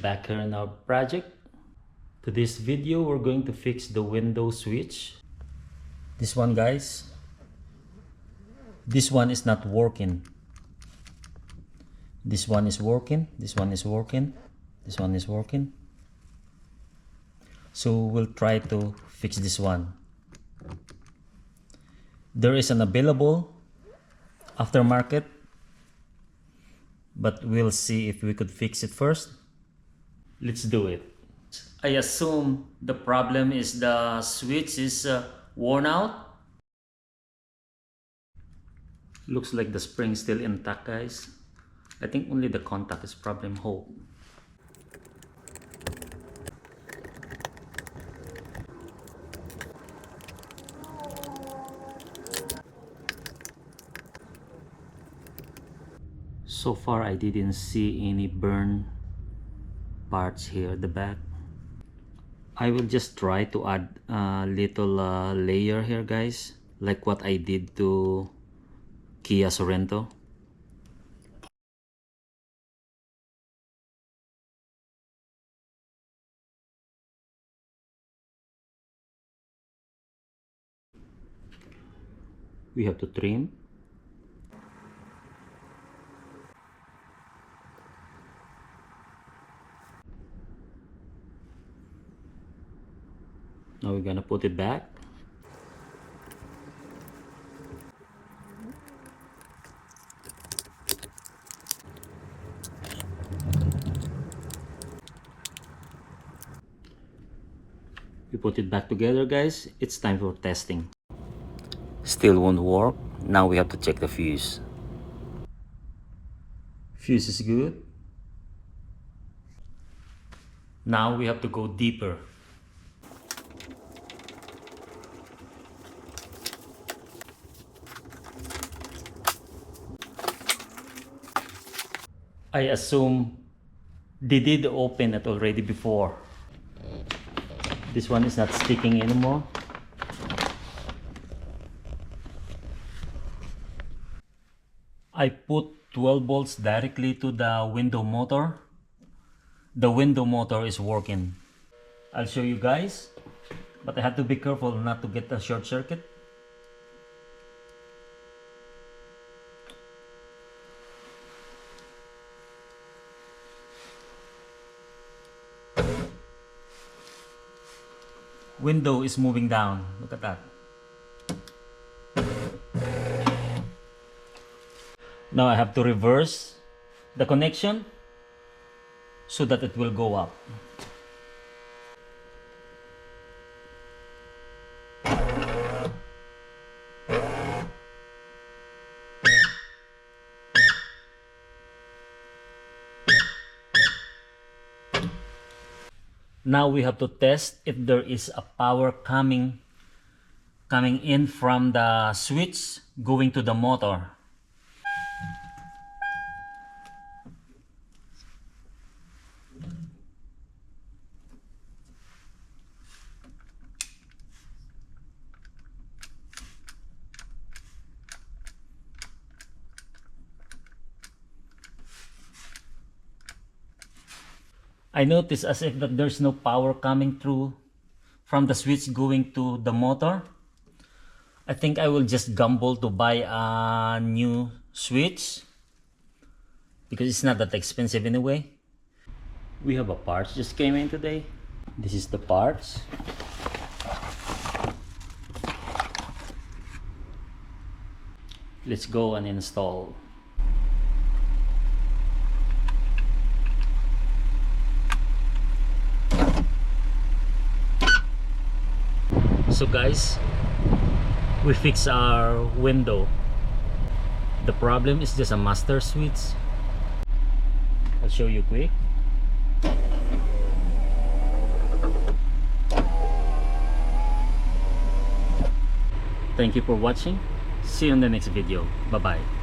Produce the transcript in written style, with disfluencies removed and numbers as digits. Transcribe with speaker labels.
Speaker 1: Back here in our project. To this video, we're going to fix the window switch. This one, guys. This one is not working. This one is working. This one is working. This one is working. So we'll try to fix this one. There is an available aftermarket, but we'll see if we could fix it first. Let's do it. I assume the problem is the switch is worn out. Looks like the spring is still intact, guys. I think only the contact is problem hole. So far I didn't see any burn parts here at the back. I will just try to add a little layer here, guys, like what I did to Kia Sorento. We have to trim. Now we're gonna put it back. We put it back together, guys. It's time for testing. Still won't work. Now we have to check the fuse. Fuse is good. Now we have to go deeper. I assume they did open it already before. This one is not sticking anymore. I put 12 volts directly to the window motor. The window motor is working. I'll show you guys, but I have to be careful not to get a short circuit. Window is moving down. Look at that. Now I have to reverse the connection so that it will go up. Now we have to test if there is a power coming in from the switch going to the motor. I notice as if that there's no power coming through from the switch going to the motor. I think I will just gamble to buy a new switch because it's not that expensive anyway. We have a parts just came in today. This is the parts. Let's go and install. So guys, we fix our window. The problem is just a master switch. I'll show you quick. Thank you for watching. See you in the next video. Bye bye.